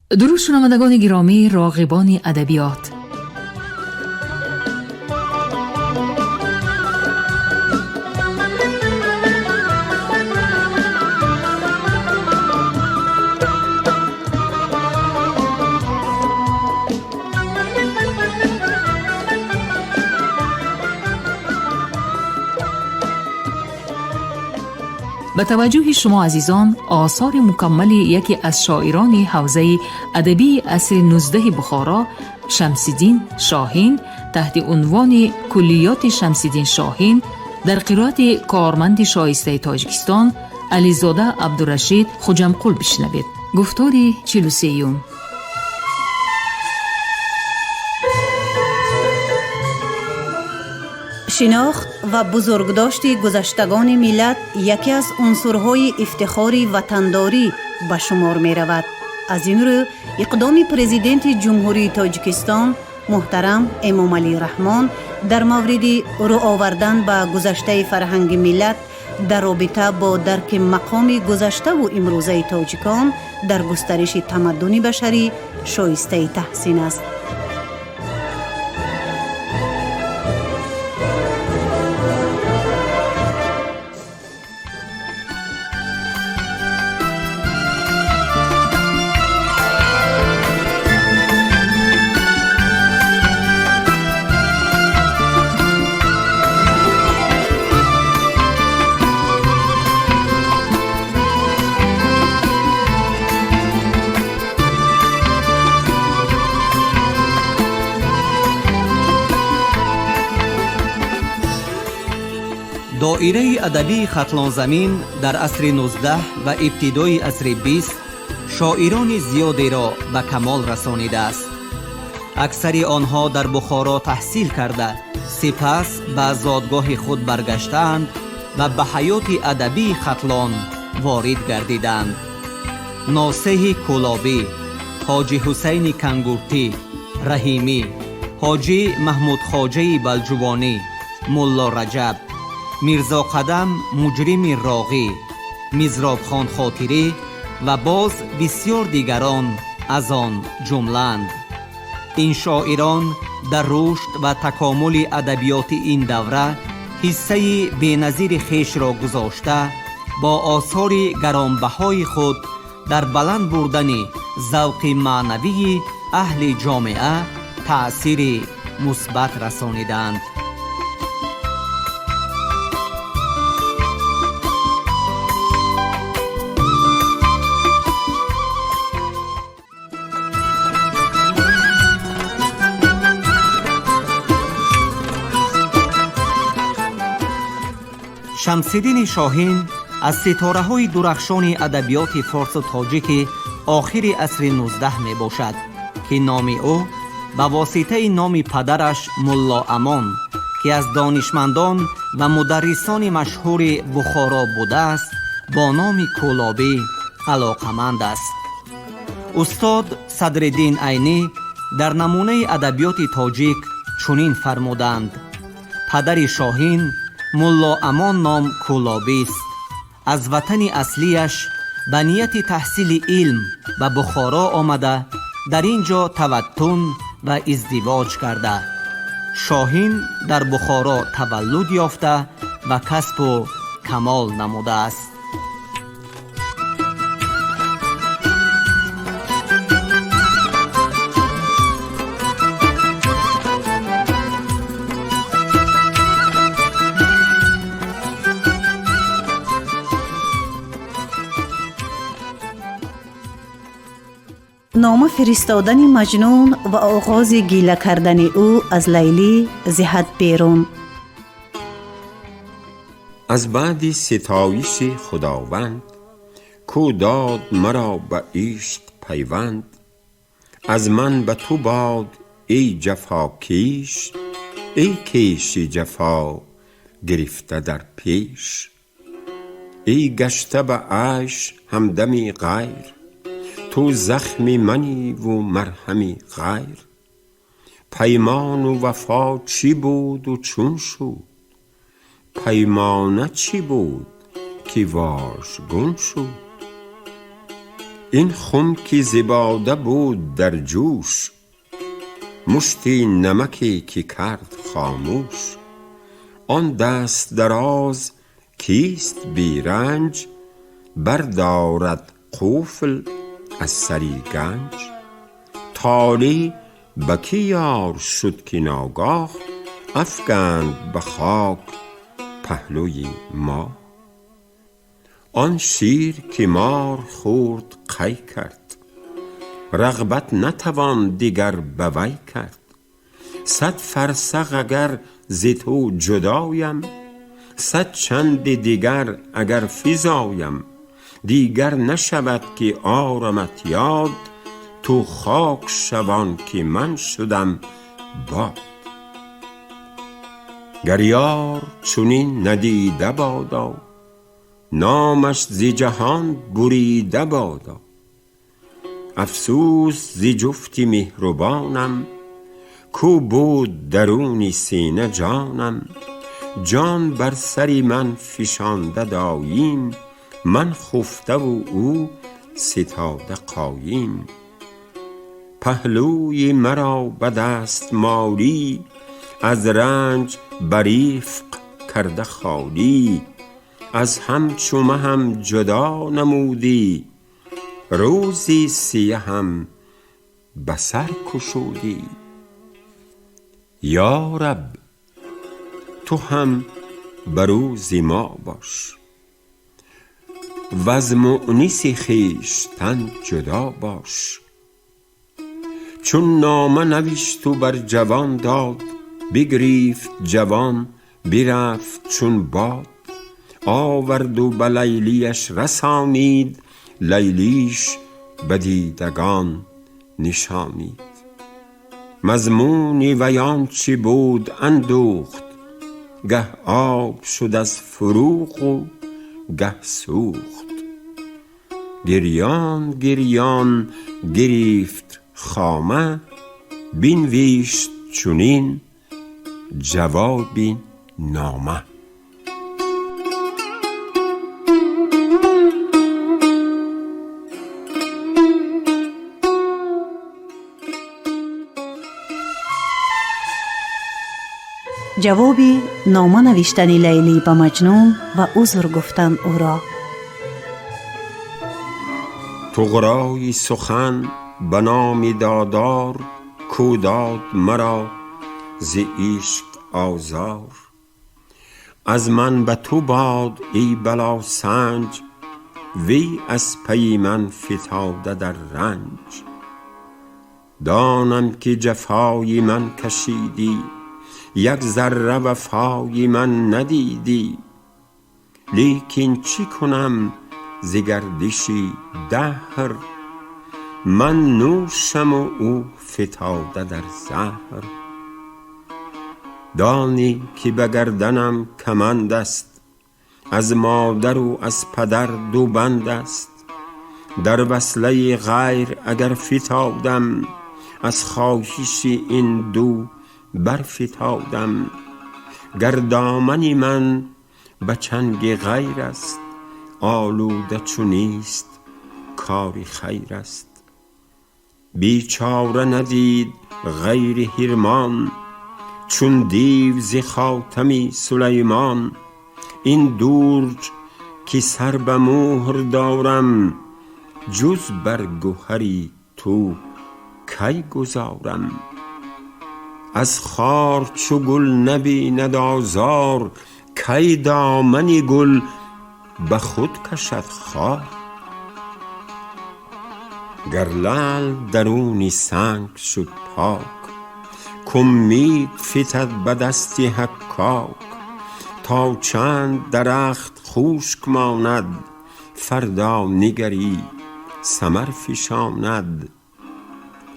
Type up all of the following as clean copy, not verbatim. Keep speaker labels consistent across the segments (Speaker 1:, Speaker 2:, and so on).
Speaker 1: درود شنوندگان گرامی، راغبان ادبیات، به توجه شما عزیزان، آثار مکمل یکی از شاعران حوزه ادبی عصر 19 بخارا، شمس‌الدین شاهین، تحت عنوان کلیات شمس‌الدین شاهین در قرائت کارمند شایسته تاجیکستان علیزاده عبدالرشید خوجمقل بشنوید. گفتار 43.
Speaker 2: شناخت و بزرگداشت گذشتگان ملت یکی از عنصرهای افتخار وطنداری به شمار می رود. از این رو اقدام پرزیدنت جمهوری تاجیکستان محترم امام علی رحمان در مورد رو آوردن به گذشته فرهنگ ملت در رابطه با درک مقام گذشته و امروزه تاجیکان در گسترش تمدن بشری شایسته تحسین است.
Speaker 3: دایره ادبی خطلان زمین در عصر 19 و ابتدای عصر 20 شاعران زیادی را به کمال رسانیده است. اکثر آنها در بخارا تحصیل کرده سپس به زادگاه خود برگشتند و به حیات ادبی خطلان وارد گردیدند. ناصح کولابی، حاجی حسین کنگورتی، رحیمی، حاجی محمود خواجه بلجوانی، ملا رجب، میرزا قدم مجرم راغی، میزراب خان خاطری و باز بسیار دیگران از آن جملند. این شاعران در رشد و تکامل ادبیات این دوره حصه بی‌نظیر خویش را گذاشته با آثار گرانبهای خود در بلند بردن ذوق معنوی اهل جامعه تأثیر مثبت رسانیدند. شمس‌الدین شاهین از ستاره‌های درخشان ادبیات فارس و تاجیک آخر عصر 19 می باشد که نام او به واسطه نام پدرش ملا امان که از دانشمندان و مدرسان مشهور بخارا بوده است با نام کولابی علاقمند است. استاد صدرالدین عینی در نمونه ادبیات تاجیک چنین فرمودند: پدر شاهین ملا امان نام کولابی است. از وطن اصلیش به نیت تحصیل علم به بخارا آمده در اینجا توطن و ازدواج کرده. شاهین در بخارا تولد یافته و کسب و کمال نموده است.
Speaker 2: نامه فرستادن مجنون و آغاز گیله کردن او از لیلی زهد بیرون.
Speaker 4: از بعد ستایش خداوند کو داد مرا به عشق پیوند، از من به تو باد ای جفا کیش، ای کیش جفا گرفته در پیش. ای گشته به عیش همدمی غیر، تو زخمی منی و مرهمی غیر. پیمان و وفا چی بود و چون شد، پیمانه چی بود که واژگون شد. این خم که زباده بود در جوش، مشتی نمکی که کرد خاموش. آن دست دراز کیست بی رنج، بردارد قفل از سری گنج. تالی به کی یار شد که ناگاه، افگند به خاک پهلوی ما. آن شیر که مار خورد قی کرد، رغبت نتوان دیگر به وی کرد. 100 فرسخ اگر ز تو جدایم، 100 چند دیگر اگر فزایم. دیگر نشود که آرمت یاد، تو خاک شوان که من شدم باد. گر یار چنین ندیده بادا، نامش ز جهان بریده بادا. افسوس ز جفت مهربانم، کو بود درون سینه جانم. جان بر سر من فشانده دایم، من خفته و او ستاده قایم. پهلوی مرا به دست مالی، از رنج بریفق کرده خالی. از هم چو مهم جدا نمودی، روزی سیه هم به سر کشودی. یا رب تو هم به روز ما باش، وز مؤنس خویشتن جدا باش. چون نامه نوشت و بر جوان داد، بگریفت جوان برفت چون باد. آورد و به لیلیش رسانید، لیلیش به دیدگان نشانید. مضمون وی آنچه بود اندوخت، گه آب شد از فروغ و گه سوخت. گریان گریان گرفت خامه، بنوشت چنین جواب نامه.
Speaker 2: جواب نامه نوشتن لیلی به مجنون و عذر گفتن او را.
Speaker 4: طغرای سخن به نام دادار، کو داد مرا ز عشق آزار. از من به تو باد ای بلا سنج، وی از پی من فتاده در رنج. دانم که جفای من کشیدی، یک ذره وفای من ندیدی. لیکن چی کنم ز گردش دهر، من نوشم و او فتاده در زهر. دانی که به گردنم کمند است، از مادر و از پدر دو بند است. در وصله غیر اگر فتادم، از خواهش این دو برفتادم. گر دامن من به چنگ غیر است، آلوده چو نیست کار خیر است. بیچاره ندید غیر حرمان، چون دیو ز خاتم سلیمان. این درج که سر به مهر دارم، جز بر گهری تو کی گذارم. از خار چو گل نبیند آزار، کی دامن گل به خود کشد خار. گر لعل درون سنگ شد پاک، کامید فتد به دست حکاک. تا چند درخت خشک ماند، فردا نگری ثمر فشاند.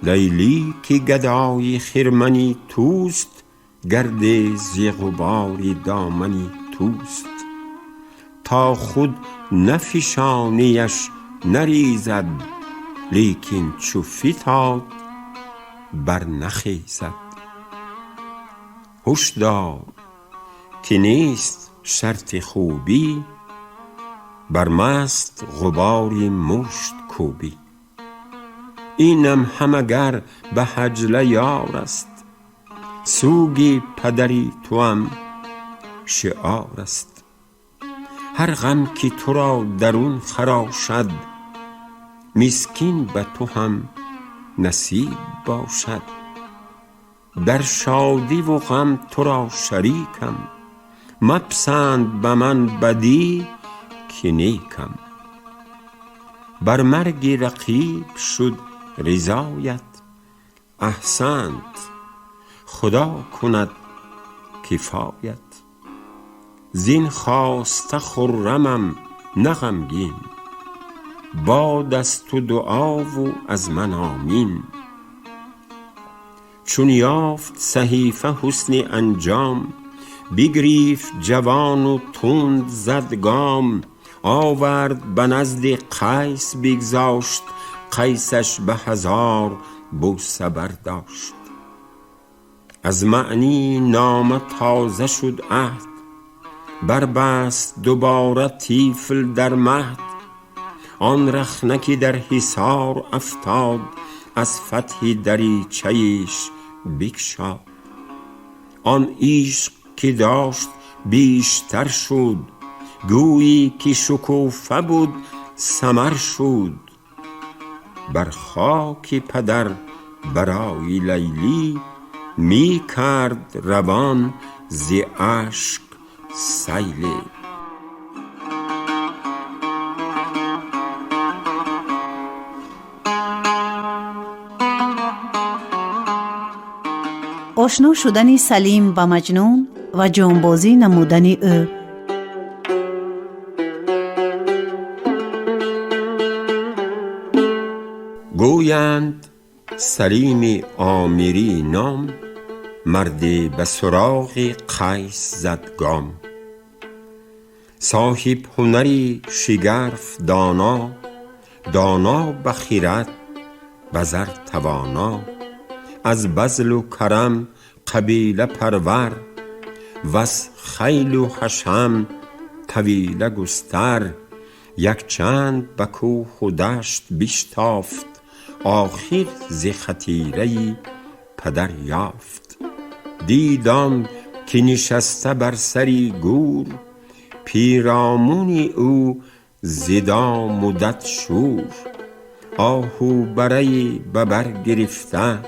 Speaker 4: لیلی که گدای خرمنی توست، گرد ز غبار دامنی توست. تا خود نفشانیش نریزد، لیکن چو فتاد بر نخیزد. هشدار که نیست شرط خوبی، بر مست غباری مشت کوبی. اینم همگر به حجله یار است، سوگی پدری تو هم شعار است. هر غم که تو را درون خراشد، مسکین به تو هم نصیب باشد. در شادی و غم تو را شریکم، مپسند به من بدی که نیکم. بر مرگ رقیب شد رضایت، احسنت خدا کند کفایت. زین خواسته خرمم نه غمگین، باد از تو دعا و از من آمین. چون یافت صحیفه حسن انجام، بگریفت جوان و تند زد گام. آورد به نزد قیس بگذاشت، قیسش به 1000 بوسه برداشت. از معنی نامه تازه شد عهد، بربست دوباره طفل در مهد. آن رخنه که در حصار افتاد، از فتح دریچه‌اش بگشاد. آن عشق که داشت بیشتر شد، گویی که شکوفه بود ثمر شد. بر خاک پدر برای لیلی، می کرد روان ز اشک سیلی.
Speaker 2: آشنا شدن سلیم با مجنون و جانبازی نمودن او.
Speaker 4: گویند سلیم آمیری نام، مردی به سراغ قیس زد گام. صاحب هنری شگرف دانا، دانا به خیرت به زر توانا. از بذل و کرم قبیله پرور، وز خیل و حشم طویله گستر. یک چند به کوه و دشت بشتافت، آخر ز خطیره پدر یافت. دیدم که نشسته بر سری گور، پیرامون او ز دام و دد شور. آهو برای به بر گرفته،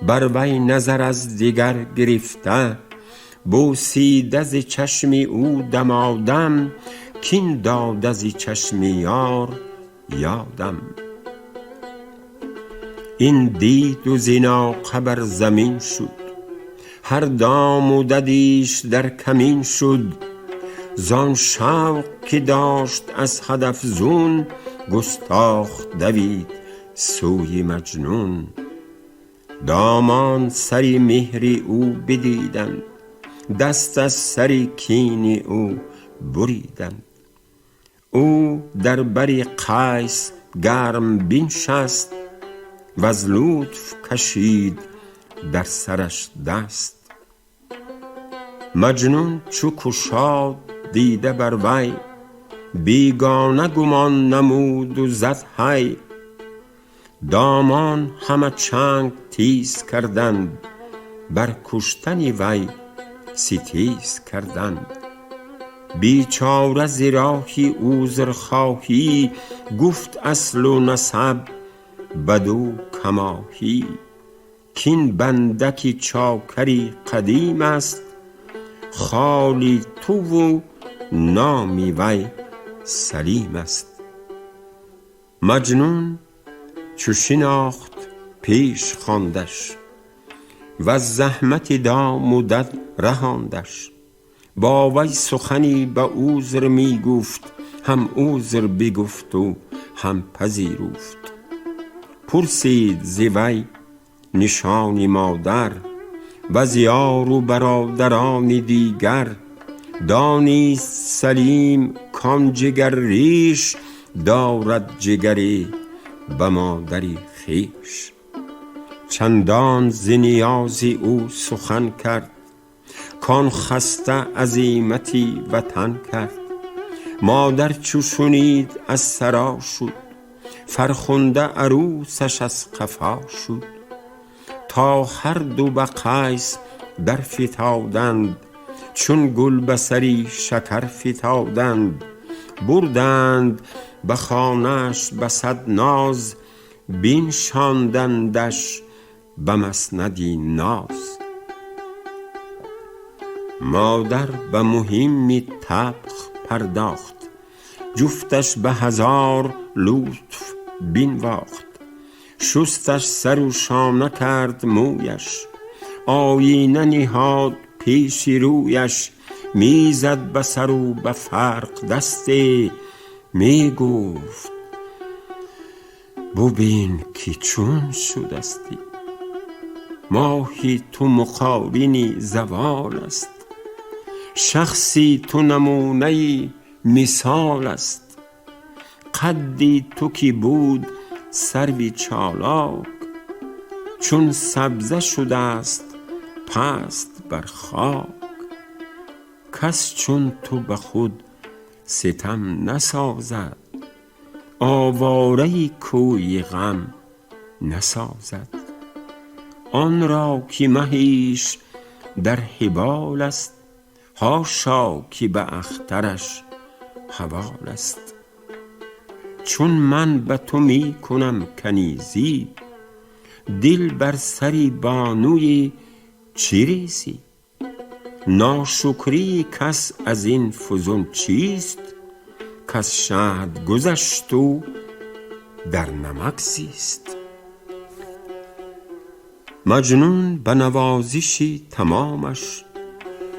Speaker 4: بر وی نظر از دیگر گرفته. بوسیده ز چشم او دمادم، کین داده ز چشم یار یادم. این دید و زیناقه بر زمین شد، هر دام و ددیش در کمین شد. زان شوق که داشت از هدف زون، گستاخ دوید سوی مجنون. دامان سری مهری او بدیدند، دست از سری کین او بریدند. او در بر قیس گرم بنشست، و از لطف کشید در سرش دست. مجنون چو گشاد دیده بر وی، بیگانه گمان نمود و زد هی. دامان همه چنگ تیز کردند، بر کشتن وی ستیز کردند. بیچاره ز راه عذرخواهی، گفت اصل و نسب بدو کماهی. کین بندکی چاکری قدیم است، خالی تو و نامی وی سلیم است. مجنون چو شناخت پیش خواندش، و زحمت دام و دد رهاندش. با وی سخنی به عذر می گفت، هم عذر بگفت و هم پذیرفت. پرسید ز وی نشان مادر، و ز یار و برادران دیگر. دانیست سلیم کان جگر ریش، دارد جگری به مادری خویش. چندان ز نیاز او سخن کرد، کان خسته عزیمتی وطن کرد. مادر چو شنید از سرا شد، فرخنده عروسش از قفا شد. تا هر دو به قیس در فتادند، چون گل به سری شکر فتادند. بردند به خانه‌اش به صد ناز، بنشاندندش به مسندی ناز. مادر به مهم طبخ پرداخت، جفتش به هزار لطف بنواخت. شستش سر و شانه کرد مویش، آینه نهاد پیش رویش. میزد به سر و به فرق دسته، میگفت ببین که چون شدستی. ماهی تو مقارنی زوال است، شخصی تو نمونه مثال است. قدی تو که بود سروی چالاک، چون سبزه شده است پست بر خاک. کس چون تو به خود ستم نسازد، آواره کوی غم نسازد. آن را که مهیش در حبال است، حاشا که به اخترش حوال است. چون من به تو می کنم کنیزی، دل بر سری بانوی چه ریزی؟ ناشکری کس از این فزون چیست، کس شهد گذشت و در نمک زیست. مجنون به نوازشی تمامش،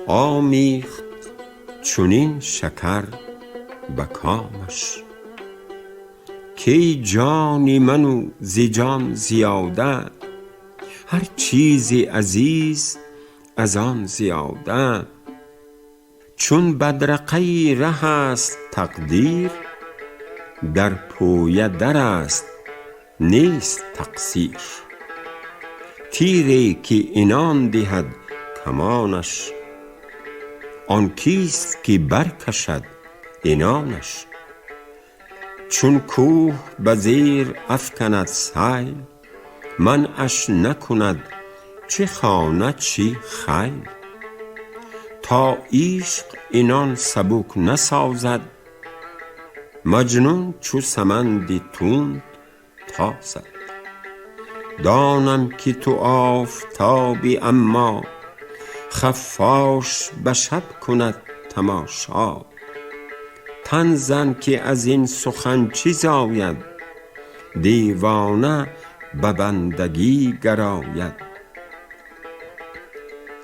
Speaker 4: آمیخت چنین شکر به کامش. کی جانی منو ز جان زیاده، هر چیزی عزیز از آن زیاده. چون بدرقه ره است تقدیر، در پویه در است نیست تقصیر. تیری که عنان دهد کمانش، آن کیست که برکشد عنانش. چون کوه به زیر افکند سیل، منعش نکند چه خانه چه خیل. تا عشق عنان سبک نسازد، مجنون چو سمند تند تازد. دانم که تو آفتابی، اما خفاش به شب کند تماشا. تن زن که از این سخن چه زاید، دیوانه به بندگی گراید.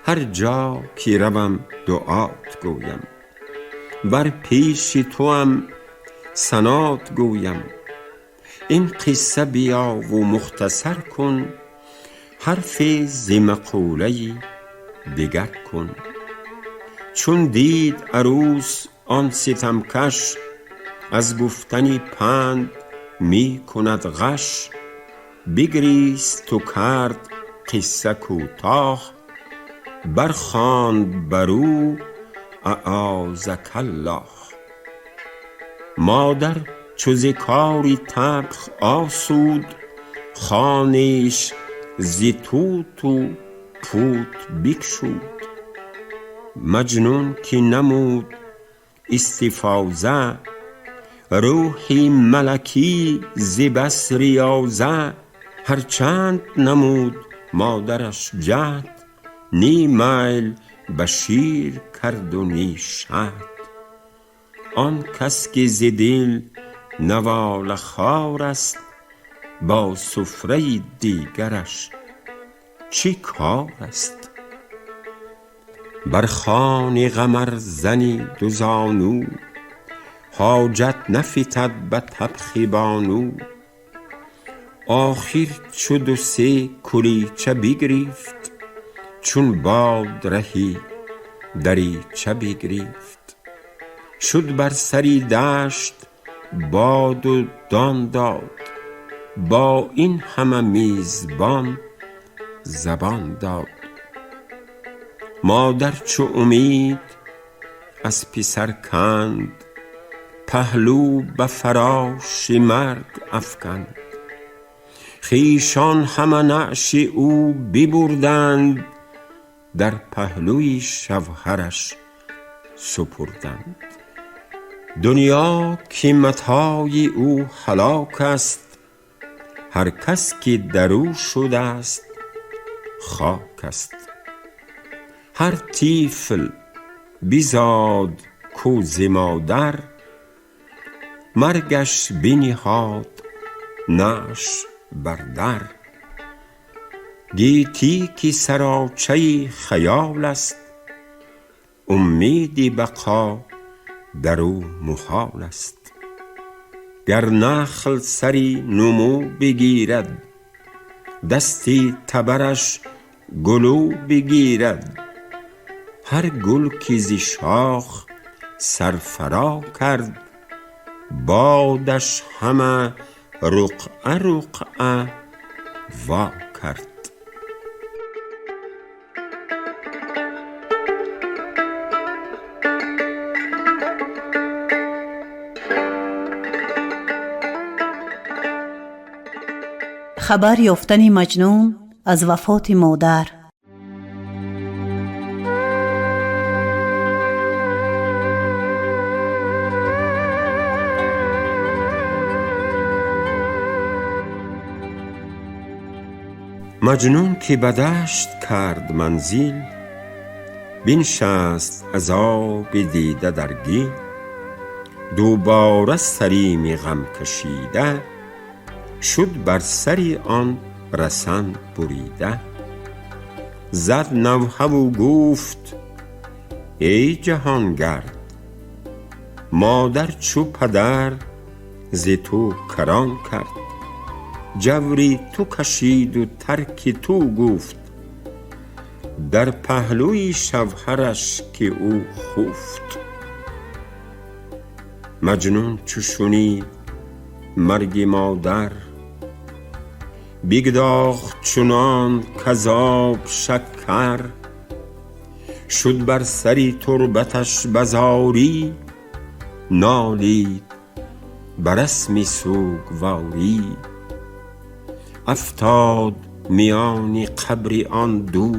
Speaker 4: هر جا که روم دعات گویم، بر پیش توام ثنات گویم. این قصه بیا و مختصر کن، حرفی ز مقوله دیگر کن. چون دید عروس آن ستمکش، از گفتنی پند می کند غش. بگریست و کرد قصه کوتاه، برخواند برو اعاذک الله. مادر چو ز کاری طبخ آسود، خوانش ز توت و پوت بگشود. مجنون که نمود استفاضه، روحی ملکی ز بس ریاضه. هرچند نمود مادرش جهد، نی میل به شیر کرد و نی شهد. آن کس که ز دل نواله خوار است، با سفره دیگرش چه کار است؟ بر خوان قمر زنی دو زانو، حاجت نفتد به طبخ بانو. آخر چو دو سه کلیچه بگرفت، چون باد رهی دریچه بگرفت. شد بر سری دشت باد و دان داد، با این همه میزبان زبان داد. مادر چو امید از پسر کند، پهلو به فراش مرگ افکند. خویشان همه نعش او ببردند، در پهلوی شوهرش سپردند. دنیا که متاع او هلاک است، هر کس که در او شده است خاک است. هر طفل بزاد کو ز مادر، مرگش بنهاد نعش بر در. گیتی که سراچه خیال است، امید بقا در او محال است. گر نخل سری نمو بگیرد، دستی تبرش گلو بگیرد. هر گل که ز شاخ سرفرا کرد، بادش همه رقعه رقعه وا کرد.
Speaker 2: خبر یافتن مجنون از وفات مادر.
Speaker 4: مجنون که به دشت کرد منزل، بنشست از آب دیده در گل. دوباره سریم غم کشیده، شد بر سری آن رسن بریده. زد نوحه و گفت ای جهانگرد، مادر چو پدر ز تو کران کرد. جوری تو کشید و ترک تو گفت، در پهلوی شوهرش که او خفت. مجنون چو شنید مرگ مادر، بگداخت چنان کذاب شکر. شد بر سری تربتش بزاری، نالید بر رسم سوگواری. افتاد میان قبر آن دو،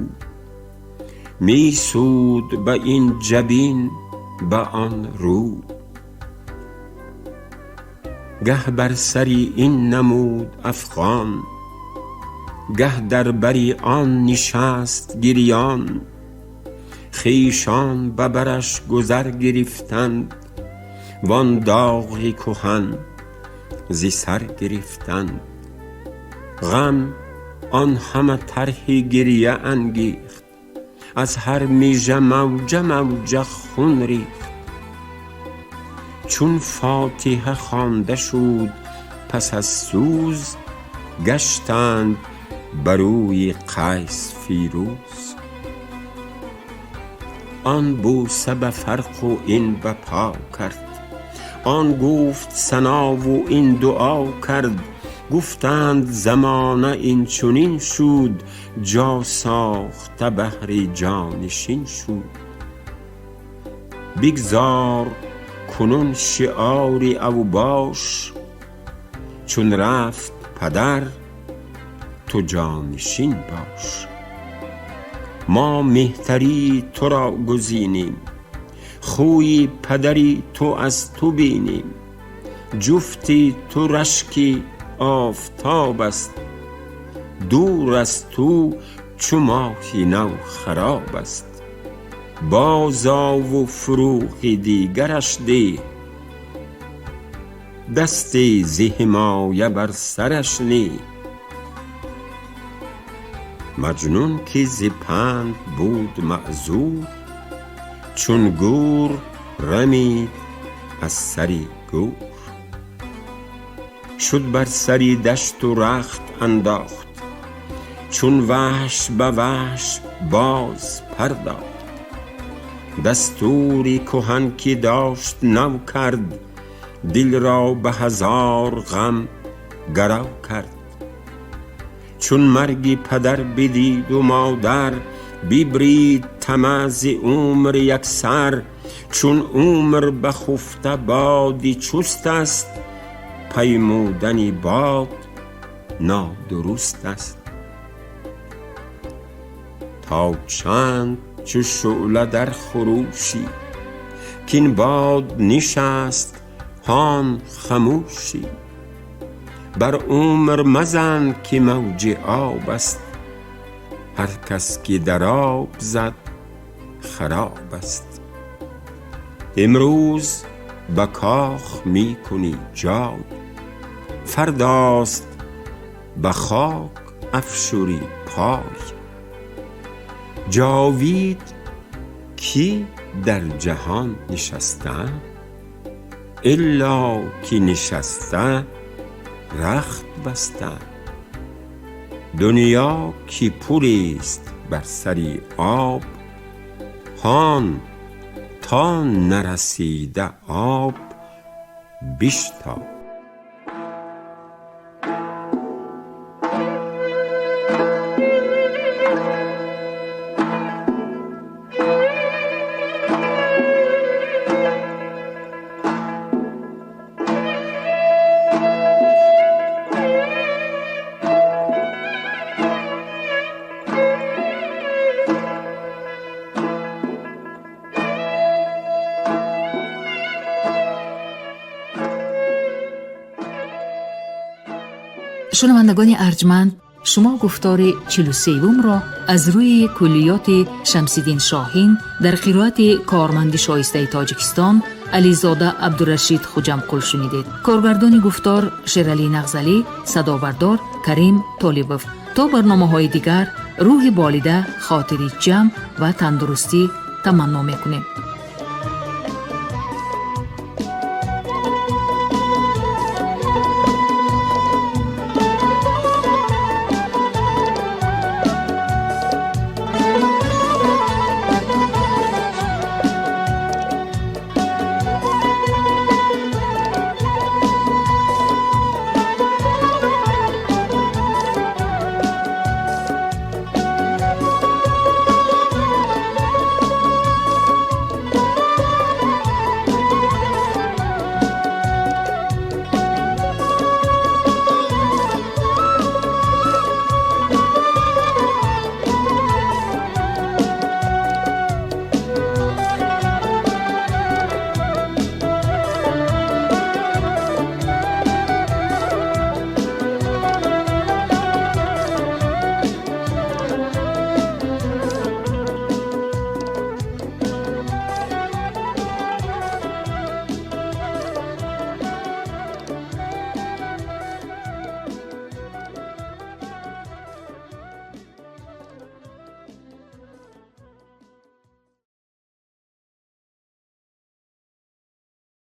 Speaker 4: می سود به این جبین به آن رو. گه بر سری این نمود افغان، گه در بری آن نشست گریان. خویشان به برش گذر گرفتند، وان داغ کهن ز سر گرفتند. غم آن همه طرح گریه انگیخت، از هر میژه موجه موجه خون ریخت. چون فاتحه خوانده شد پس از سوز، گشتند بر روی قیس فیروز. آن بوسه به فرق و این به پا کرد، آن گفت ثنا و این دعا کرد. گفتند زمانه این چنین شد، جا ساخته بهر جانشین شد. بگذار کنون شعار اوباش، چون رفت پدر تو جانشین باش. ما مهتری تو را گزینیم، خوی پدری تو از تو بینیم. جفتی تو رشکی آفتاب است، دور از تو چو ماهی نو خراب است. بازآ و فروغ دیگرش ده، دستی ز حمایه بر سرش نه. مجنون که ز پند بود معذور، چون گور رمید از سری گور. شد بر سری دشت و رخت انداخت، چون وحش به وحش باز پرداخت. دستوری کهن که داشت نو کرد، دل را به هزار غم گرو کرد. چون مرگ پدر بدید و مادر، بیبرید تمز عمر یک سر، چون عمر بخفته بادی چست است، پیمودنی باد نادرست است. تا چند چو شعله در خروشی، کین باد نشست هان خموشی. بر عمر مزن که موج آب است، هر کس که در آب زد خراب است. امروز به کاخ می کنی جای، فرداست به خاک افشوری پای. جاوید کی در جهان نشسته، الا کی نشسته رخت بسته. دنیا کی پولیست بر سری آب، هان تا نرسیده آب بشتاب.
Speaker 1: شنوندگان ارجمند، شما گفتار 43 را از روی کلیات شمس‌الدین شاهین در قرائت کارمند شایسته تاجیکستان علیزاده عبدالرشید خوجمقل شنیدید. کارگردان گفتار شیرعلی نغزلی، صدابردار کریم طالبوف. تا برنامه‌های دیگر، روح بالیده، خاطری جمع و تندرستی تمنا می‌کنیم.